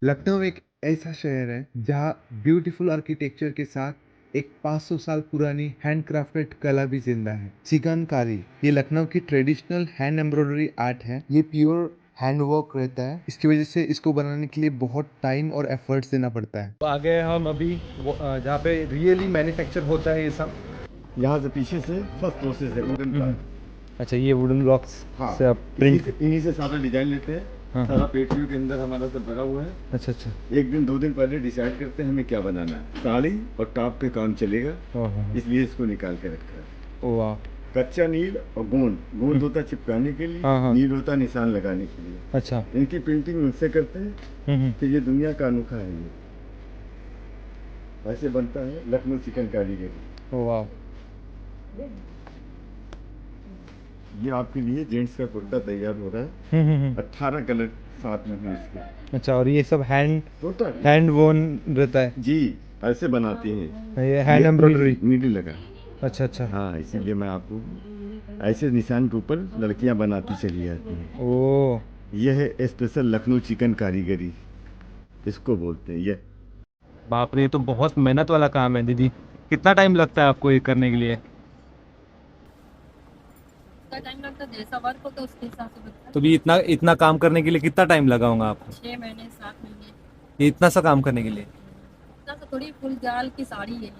लखनऊ एक ऐसा शहर है जहाँ ब्यूटीफुल आर्किटेक्चर के साथ एक 500 साल पुरानी हैंडक्राफ्टेड कला भी जिंदा है। चिकनकारी ये लखनऊ की ट्रेडिशनल हैंड एम्ब्रॉयडरी आर्ट है। ये प्योर हैंड वर्क रहता है, इसकी वजह से इसको बनाने के लिए बहुत टाइम और एफर्ट्स देना पड़ता है। तो आ गए हम अभी जहाँ पे रियली मैन्युफैक्चर होता है ये सब। यहाँ से पीछे से फर्स्ट प्रोसेस है वुडन का। अच्छा, ये वुडन ब्लॉक्स हाँ, से आप प्रिंट। इन्हीं से सारा डिजाइन लेते हैं। हाँ, सारा पेटियों के अंदर हमारा सब भरा हुआ है। अच्छा अच्छा। एक दिन 2 दिन पहले डिसाइड करते हैं हमें क्या बनाना है। साड़ी और टॉप पे काम चलेगा, इसलिए इसको निकाल के रखा है। वाह। कच्चा नील और गोंद होता है चिपकाने के लिए। हाँ, हाँ। नील होता है निशान लगाने के लिए। अच्छा। इनकी प्रिंटिंग उनसे करते हैं। तो ये दुनिया का अनोखा है। ये ऐसे बनता है लखनऊ चिकन कारीगरी। वाह। ये आपके लिए जेंट्स का कुर्ता तैयार हो रहा है। 18 कलर साथ में है इसके। अच्छा, और ये सब टोटल हैंड वोन रहता है? जी, ऐसे बनाते हैं। ये हैंड एम्ब्रॉयडरी। नीडी लगा। अच्छा अच्छा। हाँ, इसीलिए मैं आपको ऐसे निशान के ऊपर लड़कियां बनाती चली जाती हैं। ओ, यह है स्पेशल लखनऊ चिकन कारीगरी, इसको बोलते हैं। ये बाप रे, ये तो बहुत मेहनत वाला काम है दीदी। कितना टाइम लगता है आपको ये करने के लिए? का टाइम लगता है, जैसा वर्क होता है उसके हिसाब से लगता है। तो भी इतना इतना काम करने के लिए कितना टाइम लगा होगा आपको? 6 महीने 7 महीने। ये इतना सा काम करने के लिए? इतना तो थोड़ी फुल जाल की साड़ी है ये।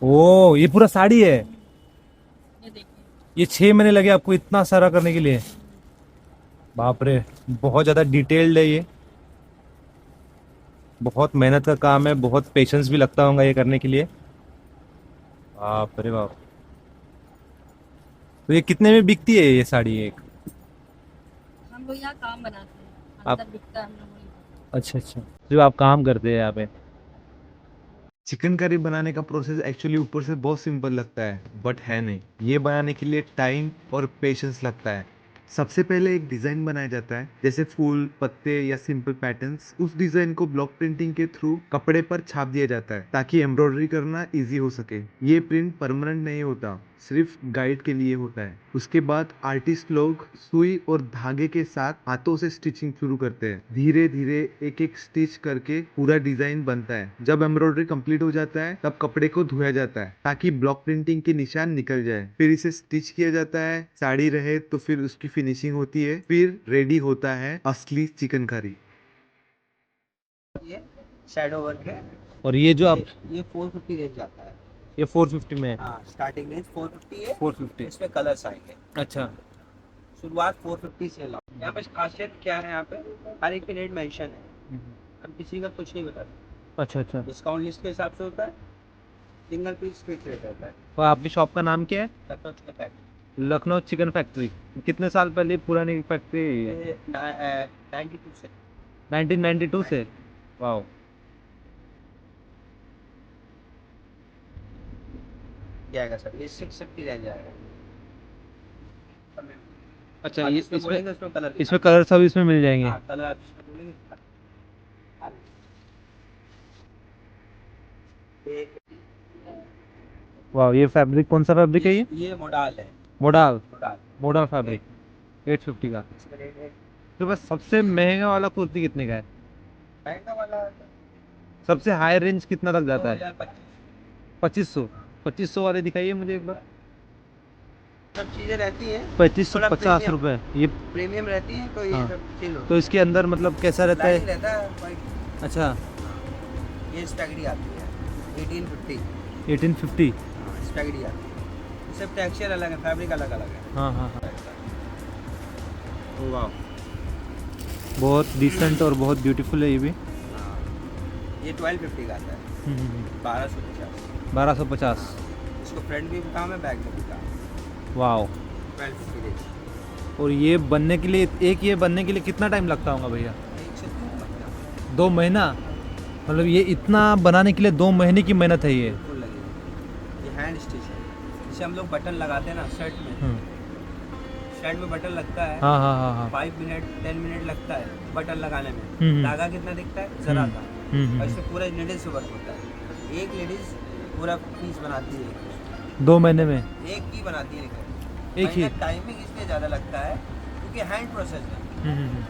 ओ, ये पूरा साड़ी है? ये देखिए। ये 6 महीने लगे आपको इतना सारा करने के लिए? बाप रे, बहुत ज़्यादा डिटेल्ड है ये। बहुत मेहनत का काम है, बहुत पेशेंस भी लगता होगा ये करने के लिए। बाप रे बाप। तो ये कितने में बिकती है ये साड़ी एक? हम लोग यहाँ काम बनाते हैं, आप- अंदर बिकता है हम लोग वही। अच्छा अच्छा, जो आप काम करते हैं यहाँ पे। चिकन करी बनाने का प्रोसेस एक्चुअली ऊपर से बहुत सिंपल लगता है, बट है नहीं। ये बनाने के लिए टाइम और पेशेंस लगता है। सबसे पहले एक डिज़ाइन बनाया जाता है, जैसे फूल, पत्ते या सिंपल पैटर्न्स। उस डिज़ाइन को ब्लॉक प्रिंटिंग के थ्रू कपड़े पर छाप दिया जाता है ताकि एम्ब्रॉयडरी करना इजी हो सके। ये प्रिंट परमानेंट नहीं होता, सिर्फ गाइड के लिए होता है। उसके बाद आर्टिस्ट लोग सुई और धागे के साथ हाथों से स्टिचिंग शुरू करते हैं। धीरे धीरे एक एक स्टिच करके पूरा डिजाइन बनता है। जब एम्ब्रॉयडरी कंप्लीट हो जाता है तब कपड़े को धोया जाता है ताकि ब्लॉक प्रिंटिंग के निशान निकल जाए। फिर इसे स्टिच किया जाता है। साड़ी रहे तो फिर उसकी फिनिशिंग होती है। फिर रेडी होता है असली चिकनकारी। ये शैडो वर्क है। और ये जो आप ये 450 रेंज जाता है। ये 450 में है? हाँ, स्टार्टिंग रेंज 450 है। 450। इसमें कलर्स आएंगे। अच्छा। शुरुआत 450 से ला। यहाँ पे खासियत क्या है, यहाँ पे हर एक पे रेट मेंशन है। हम किसी का कुछ नहीं बता सकते। अच्छा अच्छा। डिस्काउंट लिस्ट के हिसाब से होता है। सिंगल पीस फिक्स रेट रहता है। और आपकी शॉप का नाम क्या है? Lucknow chicken factory. Lucknow chicken factory. कितने साल पहले पुरानी फैक्ट्री है ये? ये 92 से। 1992 से? वाह। जाएगा सर, ये 650 रेंज आएगा। अच्छा, हाँ, ये इसमें बोलेंगे उसमें कलर इसमें कलर सब इसमें मिल जाएंगे? हाँ, कलर आप इसमें बोलेंगे। ये वाह, ये फैब्रिक कौन सा फैब्रिक है ये? मोडाल है। मोडाल। मोडाल मोडाल फैब्रिक 850 का। इसमें रेट है। तो बस सबसे महंगा वाला कुर्ती कितने का है? महंगा वाला सबसे हाई रेंज कितना तक जाता है? 2025। 2500 वाले दिखाइए मुझे एक बार। सब चीजें रहती हैं। 2550 रुपए ये? प्रीमियम रहती हैं, तो ये हाँ। सब चीज तो इसके अंदर मतलब कैसा रहता लाइट है? रहता है white। अच्छा। ये स्पैगेटी आती है 1850। 1850? स्पैगेटी आती है। सब टेक्सचर अलग है, फैब्रिक अलग अलग है। हाँ हाँ हाँ। वाह, बहुत डिसेंट और बहुत ब्यूटीफुल है ये भी। ये 1250 का आता है। 1250। 1250? इसको फ्रंट भी काम है, बैक में भी काम है। वाह। 1250 रेंज। और ये बनने के लिए, एक ये बनने के लिए कितना टाइम लगता होगा भैया? 1 से 2 महीना 2 महीना? मतलब ये इतना बनाने के लिए 2 महीने की मेहनत है ये? बिल्कुल लगेगी। ये हैंड स्टिच है। जैसे हम लोग बटन लगाते हैं ना शर्ट में, शर्ट में बटन लगता है। हाँ हाँ हाँ हाँ। 5 मिनट 10 मिनट लगता है बटन लगाने में। हम्म। धागा कितना दिखता है, जरा था। और इसमें पूरा लेडीज से वर्क होता है। एक लेडीज पूरा पीस बनाती है 2 महीने में? एक ही बनाती है। एक ही? टाइमिंग इसलिए ज़्यादा लगता है क्योंकि हैंड प्रोसेस है,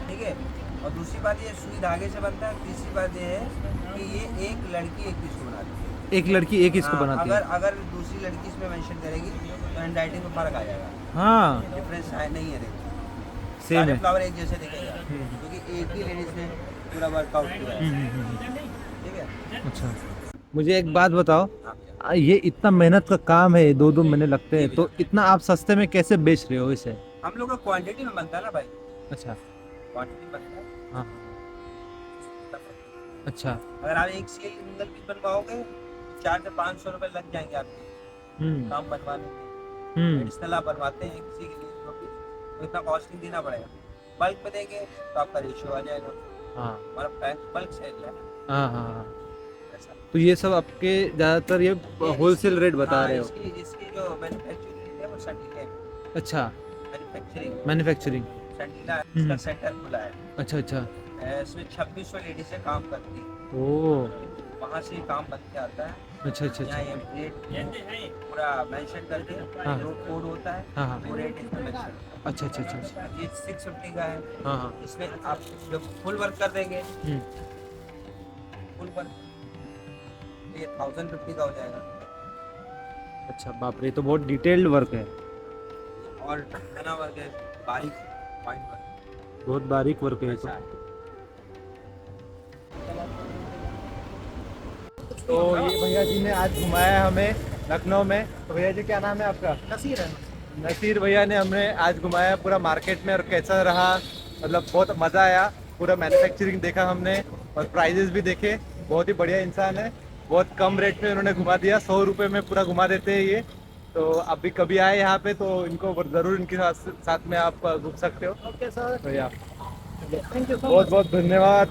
ठीक है। और दूसरी बात ये सुई धागे से बनता है। तीसरी बात ये है कि ये एक लड़की एक पीस को बनाती है। एक लड़की एक इसको हाँ, बनाती है। अगर दूसरी लड़की इसमें मेंशन करेगी तो हैंडराइटिंग में फर्क आ जाएगा। हाँ डिफरेंस नहीं है, देखो सेम सारे है। फ्लावर एक जैसे दिखेगा क्योंकि एक ही लेडीज ने पूरा वर्कआउट किया है। ठीक है। अच्छा मुझे एक बात बताओ, हाँ, ये इतना मेहनत का काम है, 2-2 महीने लगते हैं, तो इतना आप सस्ते में कैसे बेच रहे हो इसे? हम लोग का क्वांटिटी में बनता है ना भाई, अच्छा क्वांटिटी बनता है। हाँ अच्छा अगर आप एक सिंगल पीस बनवाओगे 400 से 500 रुपए लग जाएंगे आपके काम बनवाने में। एडिशनल आप बनवाते हैं किसी के लिए तो तो इतना कॉस्टिंग देना पड़ेगा। बल्क में देंगे तो आपका रेशियो आ जाएगा। हाँ हमारा बल्क सेल है हाँ। ऐसा। तो ये सब आपके ज़्यादातर ये होलसेल रेट बता हाँ, रहे हो? इसकी जो मैन्युफैक्चरिंग है वो संडीला है। अच्छा मैन्युफैक्चरिंग मैन्युफैक्चरिंग। संडीला है, इसका सेंटर खुला है। अच्छा अच्छा। इसमें 2600 लेडीज काम करती है। ओ वहाँ से काम बन के आता है। अच्छा अच्छा यहाँ अच्छा। ये रेट पूरा मेंशन करके हाँ। जो कोड होता है हाँ हाँ वो रेट इसमें मेंशन। अच्छा अच्छा अच्छा। ये 650 का है। हाँ हाँ इसमें आप जब फुल वर्क कर देंगे फुल वर्क ये 1050 का हो जाएगा। अच्छा बाप रे, ये तो बहुत डिटेल्ड वर्क है, और घना वर्क है, बारीक पॉइंट वर्क बहुत बारीक वर्क है ये ऐसा है। तो ये भैया जी ने आज घुमाया हमें लखनऊ में। तो भैया जी क्या नाम है आपका? नसीर है। नसीर भैया ने हमें आज घुमाया पूरा मार्केट में, और कैसा रहा, मतलब बहुत मज़ा आया। पूरा मैन्युफैक्चरिंग देखा हमने और प्राइजेस भी देखे। बहुत ही बढ़िया इंसान है, बहुत कम रेट में उन्होंने घुमा दिया, 100 रुपये में पूरा घुमा देते हैं ये। तो अभी कभी आए यहाँ पे तो इनको ज़रूर इनके साथ में आप घूम सकते हो। ओके सर, तो या थैंक यू। बहुत बहुत धन्यवाद।